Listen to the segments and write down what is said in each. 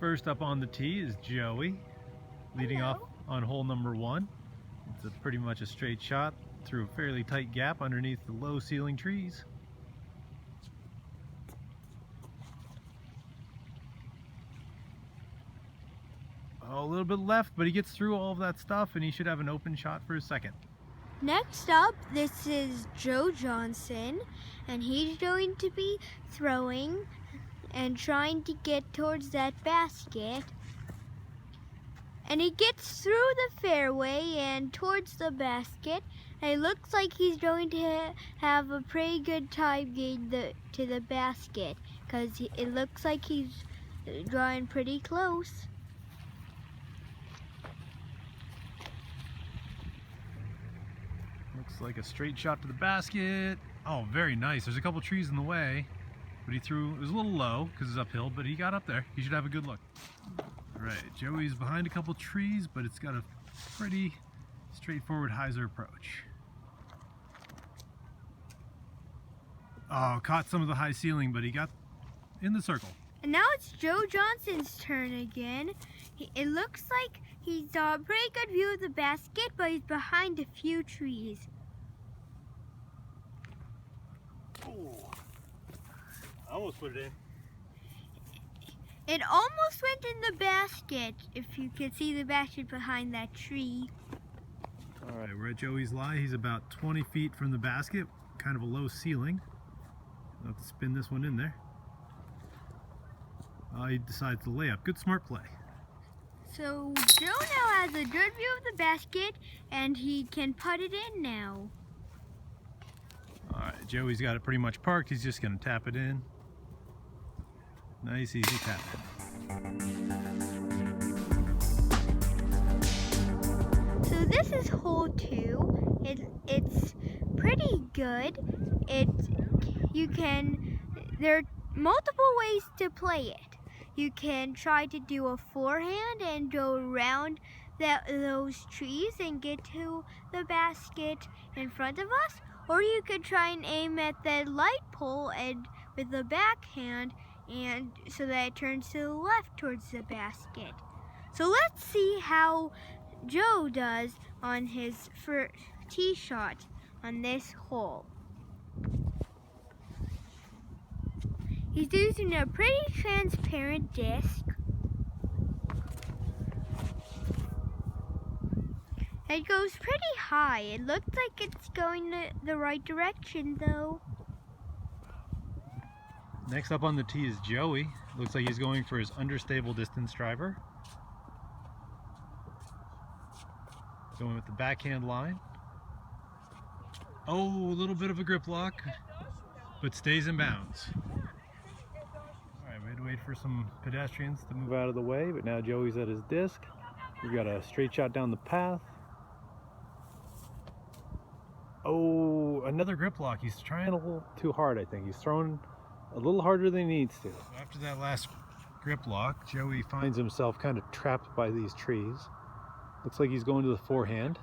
First up on the tee is Joey, leading off on hole number 1. It's pretty much a straight shot through a fairly tight gap underneath the low ceiling trees. Oh, a little bit left, but he gets through all of that stuff and he should have an open shot for his second. Next up, this is Joe Johnson, and he's going to be throwing and trying to get towards that basket. And he gets through the fairway and towards the basket, and it looks like he's going to have a pretty good time getting to the basket, because it looks like he's drawing pretty close. Looks like a straight shot to the basket. Oh, very nice. There's a couple trees in the way, but he threw, it was a little low because it's uphill, but he got up there. He should have a good look. All right, Joey's behind a couple trees, but it's got a pretty straightforward hyzer approach. Oh, caught some of the high ceiling, but he got in the circle. And now it's Joe Johnson's turn again. It looks like he's got a pretty good view of the basket, but he's behind a few trees. Oh, I almost put it in. It almost went in the basket, if you can see the basket behind that tree. All right, we're at Joey's lie. He's about 20 feet from the basket, kind of a low ceiling. I'll have to spin this one in there. He decides to lay up. Good smart play. So Joe now has a good view of the basket, and he can put it in now. All right, Joey's got it pretty much parked. He's just going to tap it in. Nice, easy tap. So this is hole 2. It's pretty good. There are multiple ways to play it. You can try to do a forehand and go around those trees and get to the basket in front of us, or you could try and aim at the light pole and with the backhand, and so that it turns to the left towards the basket. So let's see how Joe does on his first tee shot on this hole. He's using a pretty transparent disc. It goes pretty high. It looks like it's going the right direction though. Next up on the tee is Joey. Looks like he's going for his understable distance driver. Going with the backhand line. Oh, a little bit of a grip lock, but stays in bounds. We had to wait for some pedestrians to move out of the way, but now Joey's at his disc. We've got a straight shot down the path. Oh, another grip lock. He's trying a little too hard, I think. He's throwing a little harder than he needs to. After that last grip lock, Joey finds himself kind of trapped by these trees. Looks like he's going to the forehand.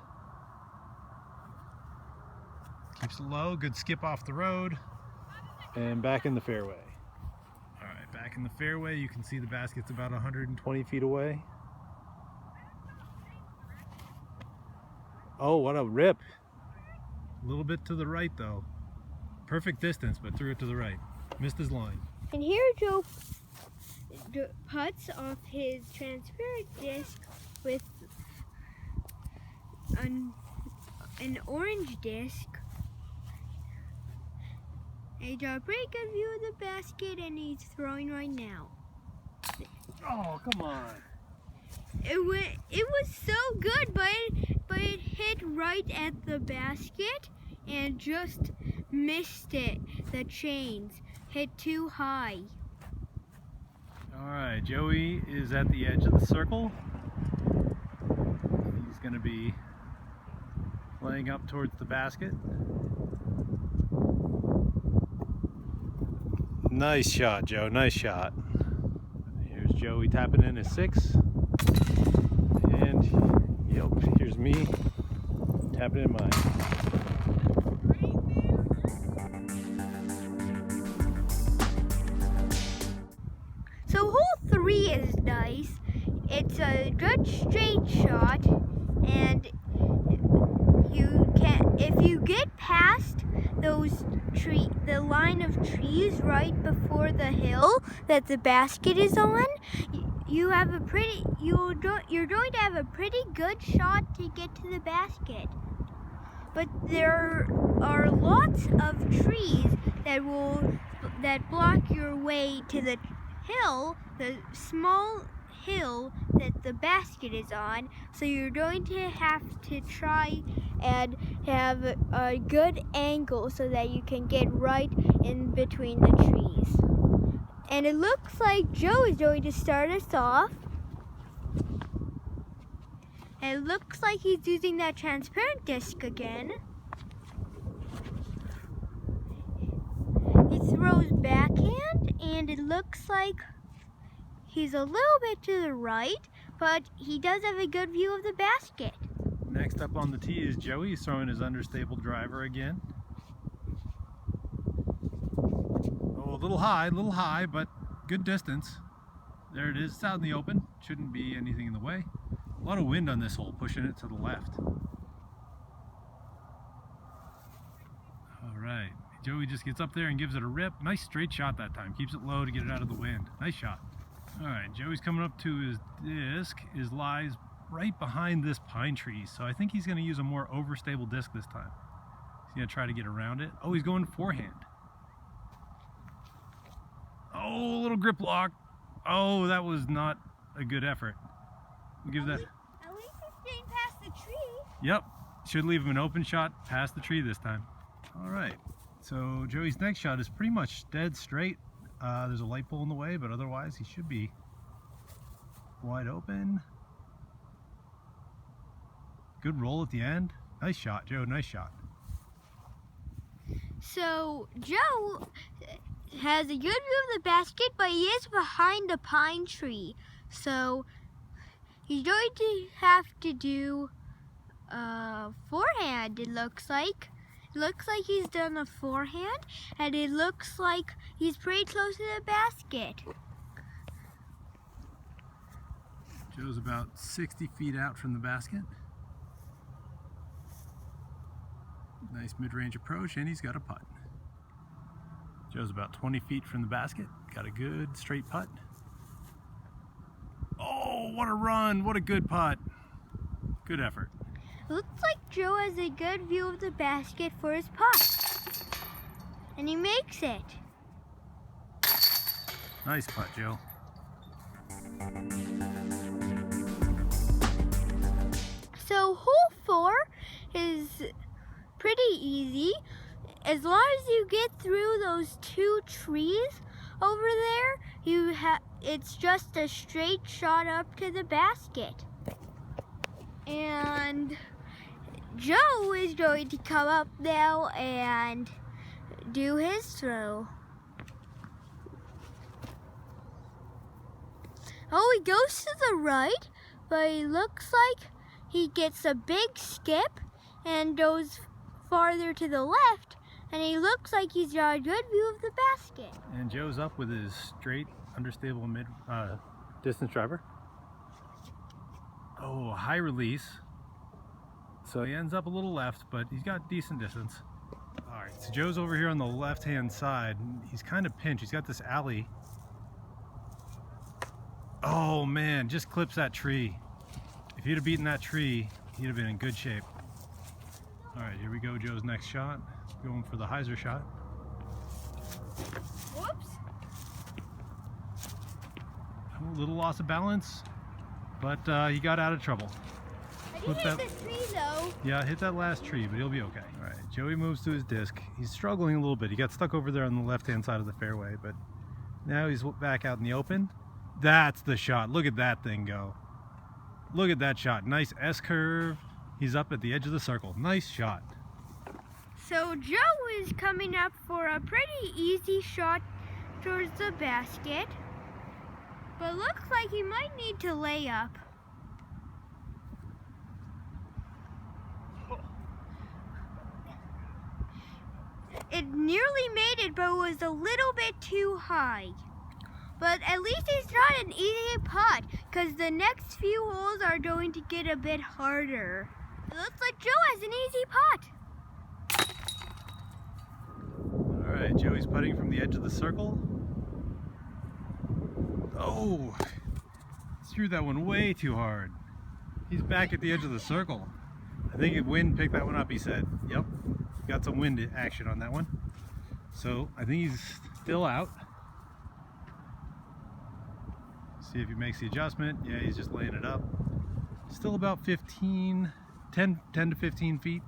Keeps it low, good skip off the road, and back in the fairway. Back in the fairway, you can see the basket's about 120 feet away. Oh, what a rip. A little bit to the right though. Perfect distance, but threw it to the right. Missed his line. And here Joe putts off his transparent disc with an orange disc. He got a pretty good view of the basket, and he's throwing right now. Oh, come on. It was so good, but it hit right at the basket and just missed it. The chains hit too high. All right, Joey is at the edge of the circle. He's going to be laying up towards the basket. Nice shot, Joe. Nice shot. Here's Joey tapping in his 6. And, yep, here's me tapping in mine. So hole 3 is done. place. It's a good straight shot, and if you get past the line of trees right before the hill that the basket is on, you're going to have a pretty good shot to get to the basket. But there are lots of trees that block your way to the hill, the small hill that the basket is on, so you're going to have to try and have a good angle so that you can get right in between the trees. And it looks like Joe is going to start us off. And it looks like he's using that transparent disc again. He throws backhand, and it looks like he's a little bit to the right, but he does have a good view of the basket. Next up on the tee is Joey. He's throwing his understable driver again. Oh, a little high, but good distance. There it is. It's out in the open. Shouldn't be anything in the way. A lot of wind on this hole, pushing it to the left. All right. Joey just gets up there and gives it a rip. Nice straight shot that time. Keeps it low to get it out of the wind. Nice shot. All right, Joey's coming up to his disc. His lies right behind this pine tree, so I think he's going to use a more overstable disc this time. He's going to try to get around it. Oh, he's going forehand. Oh, a little grip lock. Oh, that was not a good effort. We'll give that. At least he's staying past the tree. Yep, should leave him an open shot past the tree this time. All right, so Joey's next shot is pretty much dead straight. There's a light pole in the way, but otherwise he should be wide open. Good roll at the end. Nice shot, Joe. Nice shot. So Joe has a good view of the basket, but he is behind the pine tree. So he's going to have to do forehand, it looks like. It looks like he's done a forehand, and it looks like he's pretty close to the basket. Joe's about 60 feet out from the basket. Nice mid-range approach, and he's got a putt. Joe's about 20 feet from the basket. Got a good straight putt. Oh, what a run. What a good putt. Good effort. Looks like Joe has a good view of the basket for his putt. And he makes it. Nice putt, Joe. So hole 4 is pretty easy. As long as you get through those 2 trees over there, it's just a straight shot up to the basket. And Joe is going to come up now and do his throw. Oh, he goes to the right, but it looks like he gets a big skip and goes farther to the left, and he looks like he's got a good view of the basket. And Joe's up with his straight, understable distance driver. Oh, high release. So he ends up a little left, but he's got decent distance. All right, so Joe's over here on the left-hand side. He's kind of pinched. He's got this alley. Oh man, just clips that tree. If he'd have beaten that tree, he'd have been in good shape. All right, here we go, Joe's next shot. Going for the hyzer shot. Whoops. A little loss of balance, but he got out of trouble. I didn't hit the tree though. Yeah, hit that last tree, but he'll be okay. All right, Joey moves to his disc. He's struggling a little bit. He got stuck over there on the left-hand side of the fairway, but now he's back out in the open. That's the shot. Look at that thing go. Look at that shot. Nice S-curve. He's up at the edge of the circle. Nice shot. So Joe is coming up for a pretty easy shot towards the basket, but looks like he might need to lay up. It nearly made it, but it was a little bit too high. But at least it's not an easy putt, because the next few holes are going to get a bit harder. It looks like Joe has an easy putt. All right, Joey's putting from the edge of the circle. Oh, threw that one way too hard. He's back at the edge of the circle. I think wind picked that one up, he said. Yep, got some wind action on that one. So I think he's still out. See if he makes the adjustment. Yeah, he's just laying it up. Still about 10 to 15 feet.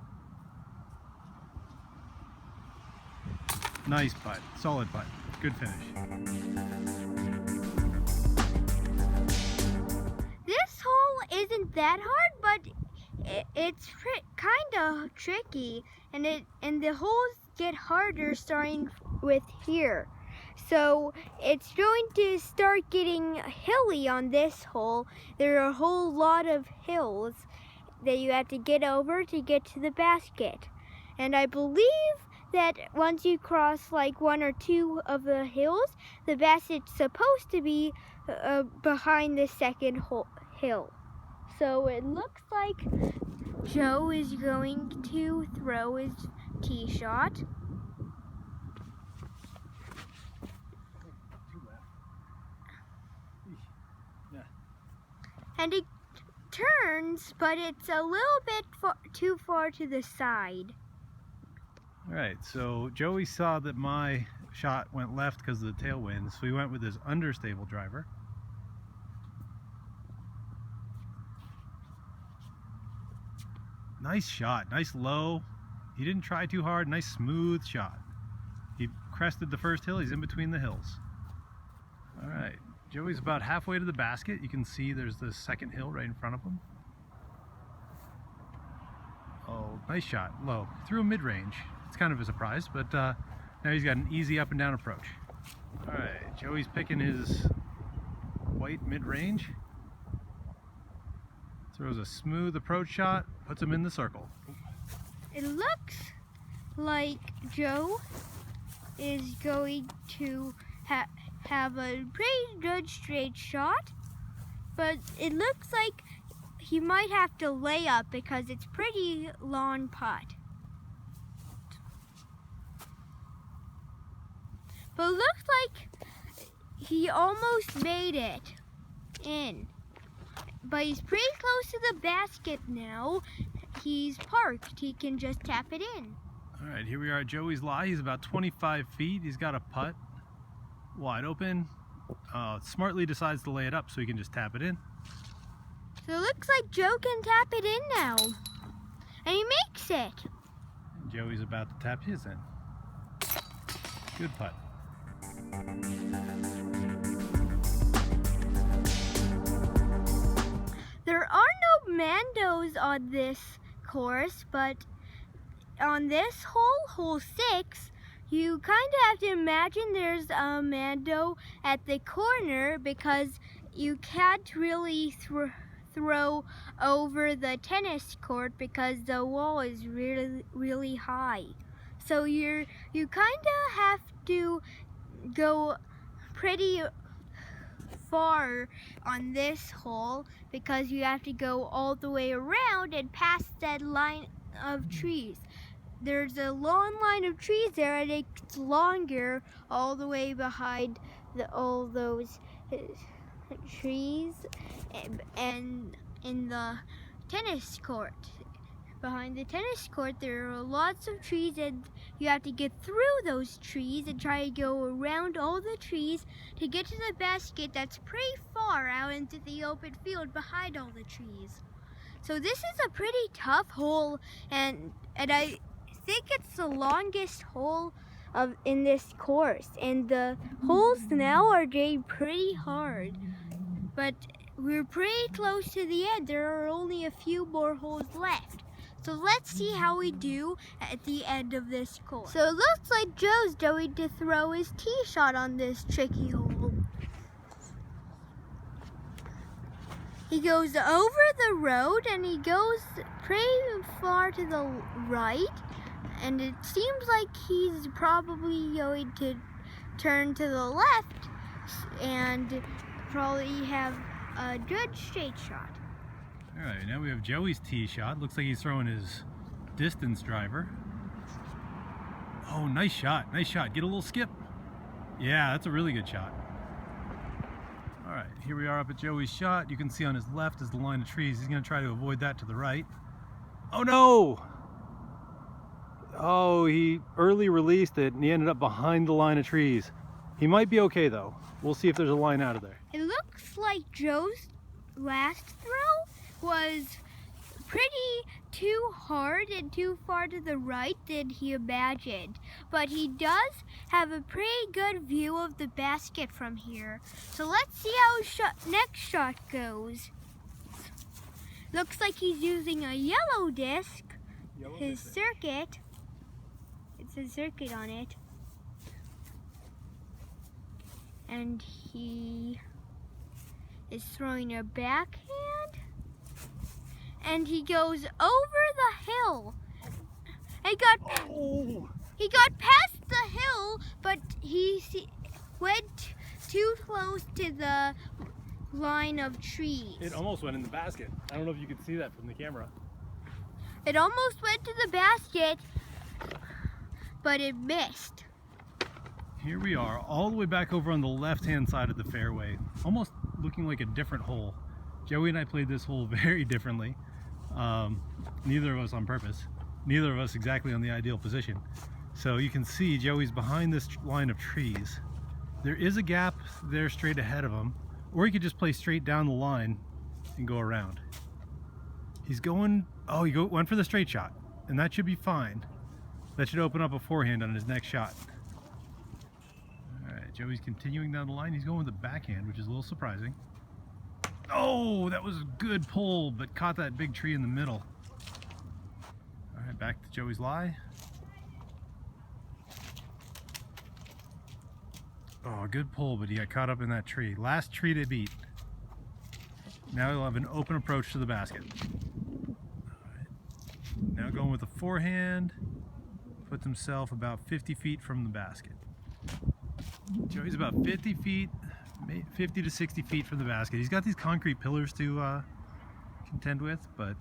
Nice putt, solid putt, good finish. This hole isn't that hard, but it's kind of tricky, and the holes get harder starting with here. So it's going to start getting hilly on this hole. There are a whole lot of hills that you have to get over to get to the basket. And I believe that once you cross like one or two of the hills, the basket's supposed to be behind the second hill. So it looks like Joe is going to throw his tee shot. And it turns, but it's a little bit too far to the side. All right, so Joey saw that my shot went left because of the tailwind, so he went with his understable driver. Nice shot, nice low. He didn't try too hard, nice smooth shot. He crested the first hill, he's in between the hills. All right, Joey's about halfway to the basket. You can see there's the second hill right in front of him. Oh, nice shot, low. Threw a mid-range. It's kind of a surprise, but now he's got an easy up and down approach. All right, Joey's picking his white mid-range. Throws a smooth approach shot, puts him in the circle. It looks like Joe is going to have a pretty good straight shot, but it looks like he might have to lay up because it's pretty long putt. But it looks like he almost made it in. But he's pretty close to the basket now. He's parked. He can just tap it in. All right, here we are at Joey's lie. He's about 25 feet. He's got a putt wide open. Smartly decides to lay it up so he can just tap it in. So it looks like Joe can tap it in now. And he makes it. And Joey's about to tap his in. Good putt. There are no mandos on this course, but on this hole, hole 6, you kind of have to imagine there's a mando at the corner because you can't really throw over the tennis court because the wall is really high. So you kind of have to go pretty far on this hole because you have to go all the way around and past that line of trees. There's a long line of trees there, and it's longer all the way behind all those trees and in the tennis court. Behind the tennis court there are lots of trees, and you have to get through those trees and try to go around all the trees to get to the basket that's pretty far out into the open field behind all the trees. So this is a pretty tough hole, and I think it's the longest hole in this course, and the holes now are getting pretty hard, but we're pretty close to the end. There are only a few more holes left. So let's see how we do at the end of this course. So it looks like Joe's going to throw his tee shot on this tricky hole. He goes over the road and he goes pretty far to the right, and it seems like he's probably going to turn to the left and probably have a good straight shot. All right, now we have Joey's tee shot. Looks like he's throwing his distance driver. Oh, nice shot, nice shot. Get a little skip. Yeah, that's a really good shot. All right, here we are up at Joey's shot. You can see on his left is the line of trees. He's gonna try to avoid that to the right. Oh no! Oh, he early released it and he ended up behind the line of trees. He might be okay though. We'll see if there's a line out of there. It looks like Joe's last throw was pretty too hard and too far to the right than he imagined. But he does have a pretty good view of the basket from here. So let's see how his next shot goes. Looks like he's using a yellow disc. His circuit. It says circuit on it. And he is throwing a backhand. And he goes over the hill. He got past the hill, but he went too close to the line of trees. It almost went in the basket. I don't know if you can see that from the camera. It almost went to the basket, but it missed. Here we are, all the way back over on the left-hand side of the fairway, almost looking like a different hole. Joey and I played this hole very differently. Neither of us on purpose. Neither of us exactly on the ideal position. So you can see Joey's behind this line of trees. There is a gap there straight ahead of him, or he could just play straight down the line and go around. He's going, oh, he went for the straight shot, and that should be fine. That should open up a forehand on his next shot. All right, Joey's continuing down the line. He's going with the backhand, which is a little surprising. Oh, that was a good pull, but caught that big tree in the middle. All right, back to Joey's lie. Oh, good pull, but he got caught up in that tree. Last tree to beat. Now he'll have an open approach to the basket. All right. Now going with the forehand, puts himself about 50 feet from the basket. Joey's about 50 feet, 50 to 60 feet from the basket. He's got these concrete pillars to contend with, but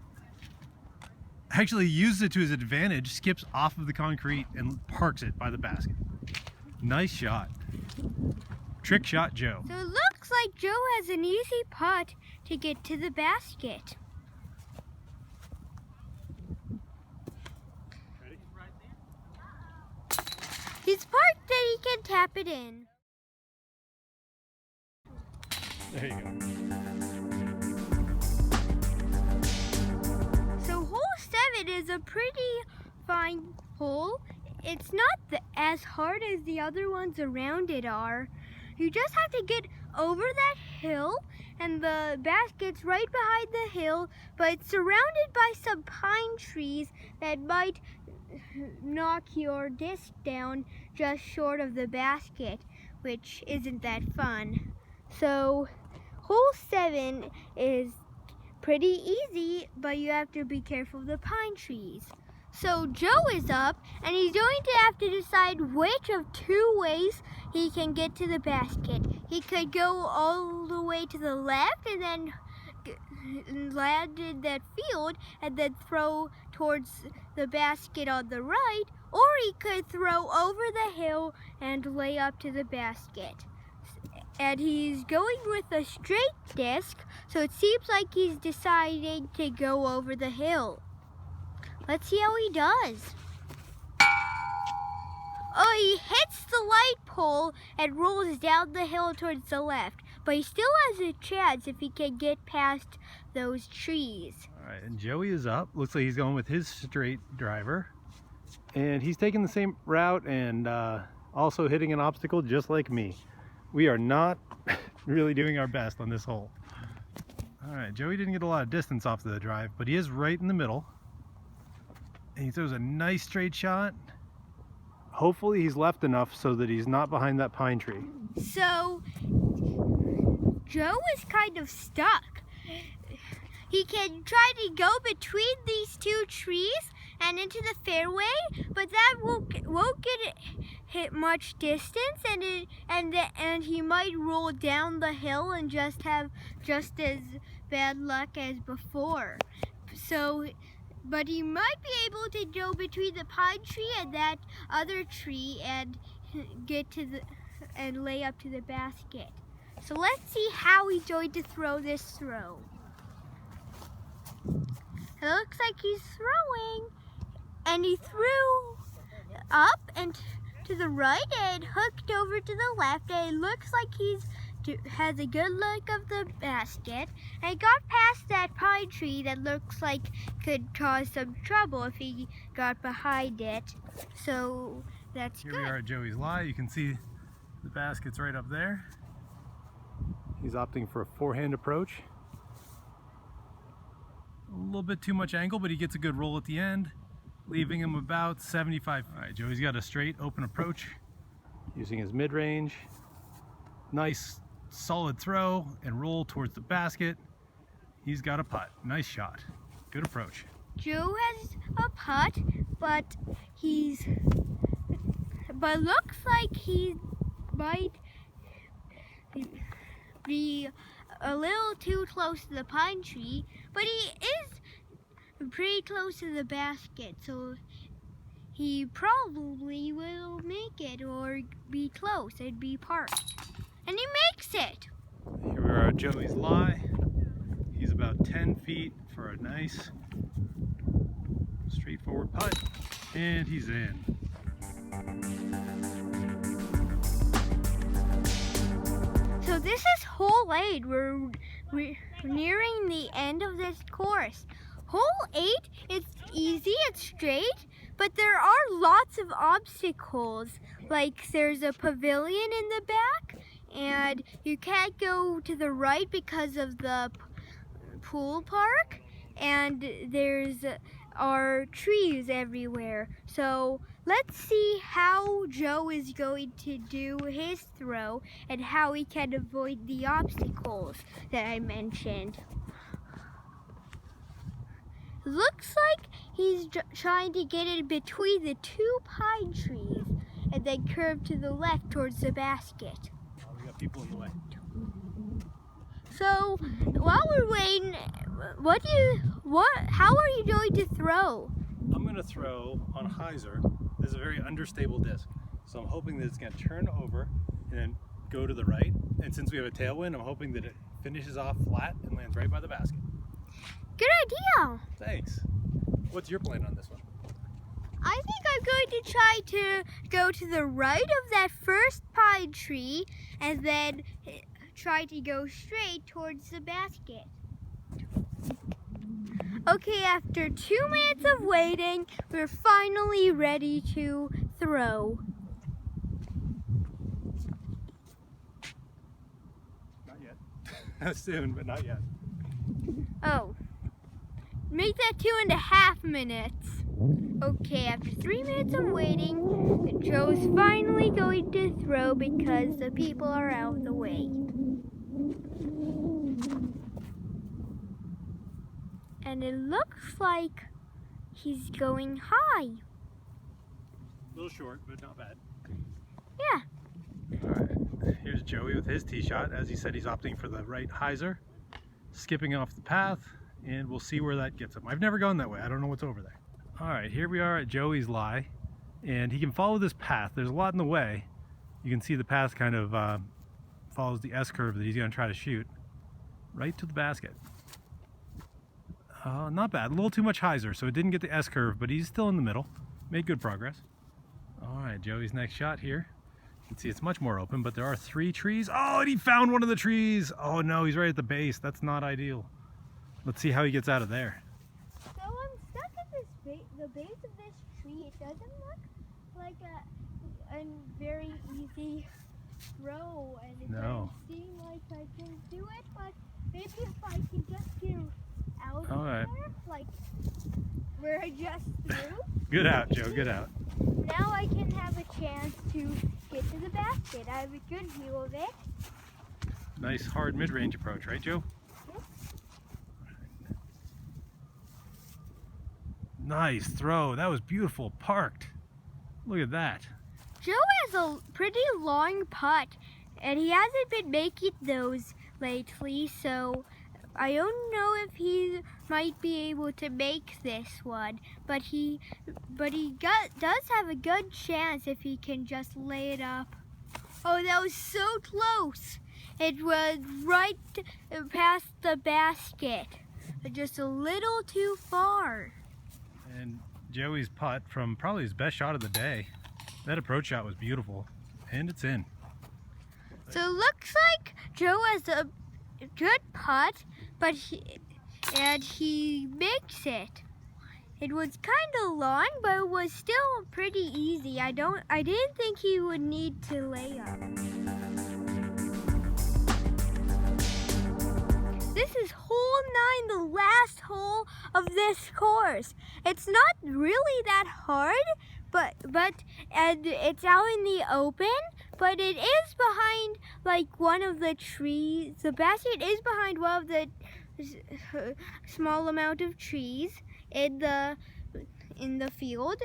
actually uses it to his advantage, skips off of the concrete and parks it by the basket. Nice shot. Trick shot, Joe. So it looks like Joe has an easy putt to get to the basket. Ready? He's parked that he can tap it in. There you go. So hole 7 is a pretty fine hole. It's not as hard as the other ones around it are. You just have to get over that hill, and the basket's right behind the hill, but it's surrounded by some pine trees that might knock your disc down just short of the basket, which isn't that fun. So hole 7 is pretty easy, but you have to be careful of the pine trees. So Joe is up, and he's going to have to decide which of two ways he can get to the basket. He could go all the way to the left and then land in that field and then throw towards the basket on the right, or he could throw over the hill and lay up to the basket. And he's going with a straight disc, so it seems like he's deciding to go over the hill. Let's see how he does. Oh, he hits the light pole and rolls down the hill towards the left. But he still has a chance if he can get past those trees. All right, and Joey is up. Looks like he's going with his straight driver. And he's taking the same route and also hitting an obstacle just like me. We are not really doing our best on this hole. All right, Joey didn't get a lot of distance off the drive, but he is right in the middle. And he throws a nice straight shot. Hopefully he's left enough so that he's not behind that pine tree. So Joe is kind of stuck. He can try to go between these two trees and into the fairway, but that won't get hit much distance, and he might roll down the hill and just have just as bad luck as before. So, but he might be able to go between the pine tree and that other tree and get to the and lay up to the basket. So let's see how he's going to throw this throw. It looks like he's throwing, and he threw up and to the right and hooked over to the left, and it looks like has a good look of the basket, and he got past that pine tree that looks like could cause some trouble if he got behind it. So that's good. Here we are at Joey's lie. You can see the basket's right up there. He's opting for a forehand approach. A little bit too much angle, but he gets a good roll at the end, leaving him about 75. All right, Joey's got a straight open approach using his mid-range. Nice solid throw and roll towards the basket. He's got a putt. Nice shot. Good approach. Joe has a putt, but looks like he might be a little too close to the pine tree, but he is pretty close to the basket, so he probably will make it or be close and be parked. And he makes it! Here we are at Joey's lie. He's about 10 feet for a nice straightforward putt, and he's in. So this is hole 8. We're nearing the end of this course. Hole 8 is easy, it's straight, but there are lots of obstacles. Like there's a pavilion in the back, and you can't go to the right because of the pool park, and are trees everywhere. So let's see how Joe is going to do his throw and how he can avoid the obstacles that I mentioned. Looks like he's trying to get in between the 2 pine trees and then curve to the left towards the basket. Oh, we got people in the way. So while we're waiting, how are you going to throw? I'm going to throw on hyzer. This is a very understable disc, so I'm hoping that it's going to turn over and then go to the right. And since we have a tailwind, I'm hoping that it finishes off flat and lands right by the basket. Good idea. Thanks. What's your plan on this one? I think I'm going to try to go to the right of that first pine tree and then try to go straight towards the basket. Okay, after 2 minutes of waiting, we're finally ready to throw. Not yet. Soon, but not yet. Oh. Make that 2.5 minutes. Okay, after 3 minutes of waiting, Joe's finally going to throw because the people are out of the way. And it looks like he's going high. A little short, but not bad. Yeah. All right, here's Joey with his tee shot. As he said, he's opting for the right hyzer, skipping off the path, and we'll see where that gets him. I've never gone that way. I don't know what's over there. All right, here we are at Joey's lie, and he can follow this path. There's a lot in the way. You can see the path kind of follows the S-curve that he's going to try to shoot right to the basket. Not bad. A little too much hyzer, so it didn't get the S-curve, but he's still in the middle. Made good progress. All right, Joey's next shot here. You can see it's much more open, but there are 3 trees. Oh, and he found one of the trees. Oh no, he's right at the base. That's not ideal. Let's see how he gets out of there. So I'm stuck at the base of this tree. It doesn't look like a very easy throw, and it doesn't seem like I can do it, but maybe if I can just get out of there, like where I just threw. Good out, Joe, good out. Now I can have a chance to get to the basket. I have a good view of it. Nice hard mid-range approach, right, Joe? Nice throw. That was beautiful. Parked. Look at that. Joe has a pretty long putt, and he hasn't been making those lately, so I don't know if he might be able to make this one, but he does have a good chance if he can just lay it up. Oh, that was so close. It was right past the basket, just a little too far. And Joey's putt from probably his best shot of the day. That approach shot was beautiful, and it's in. So it looks like Joe has a good putt, but he makes it. It was kind of long, but it was still pretty easy. I didn't think he would need to lay up. This is hole 9, the last hole of this course. It's not really that hard, and it's out in the open, but it is behind like one of the trees. The basket is behind one of the small amount of trees in the field,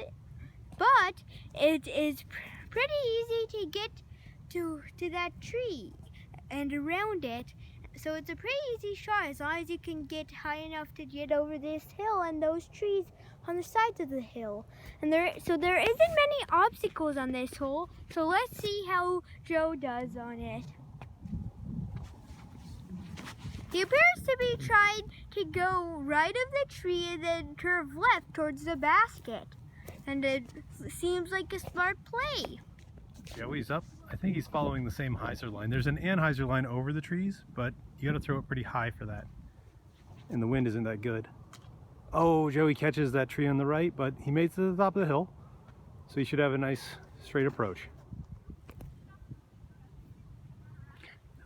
but it is pretty easy to get to that tree and around it. So it's a pretty easy shot as long as you can get high enough to get over this hill and those trees on the sides of the hill. And there isn't many obstacles on this hole, so let's see how Joe does on it. He appears to be trying to go right of the tree and then curve left towards the basket. And it seems like a smart play. Joey's up. I think he's following the same hyzer line. There's an anhyzer line over the trees, but you gotta throw it pretty high for that. And the wind isn't that good. Oh, Joey catches that tree on the right, but he made it to the top of the hill. So he should have a nice straight approach.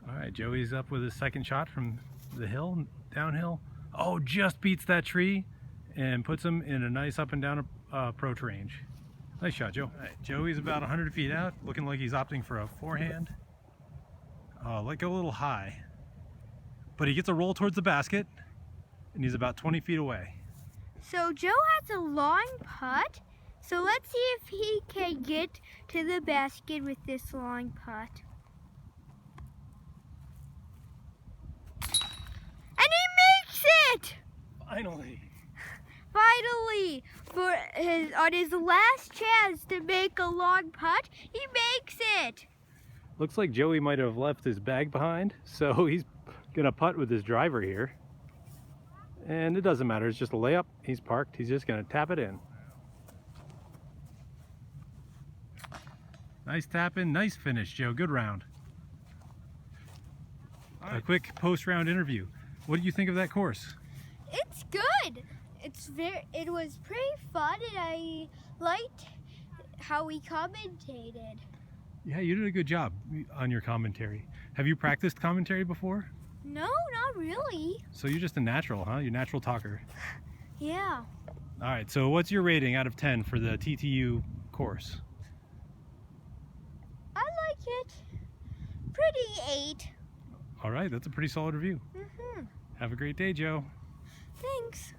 All right, Joey's up with his second shot from the hill, downhill. Oh, just beats that tree and puts him in a nice up and down approach range. Nice shot, Joe. All right, Joey's about 100 feet out, looking like he's opting for a forehand. Let go a little high. But he gets a roll towards the basket, and he's about 20 feet away. So Joe has a long putt, so let's see if he can get to the basket with this long putt. And he makes it! Finally! Finally, on his last chance to make a long putt, he makes it. Looks like Joey might have left his bag behind, so he's gonna putt with his driver here. And it doesn't matter, it's just a layup. He's parked, he's just gonna tap it in. Nice tap in, nice finish, Joe. Good round. A quick post-round interview. What did you think of that course? It's good. It was pretty fun, and I liked how we commentated. Yeah, you did a good job on your commentary. Have you practiced commentary before? No, not really. So you're just a natural, huh? You're a natural talker. Yeah. All right, so what's your rating out of 10 for the TTU course? I like it. Pretty 8. All right, that's a pretty solid review. Have a great day, Joe. Thanks.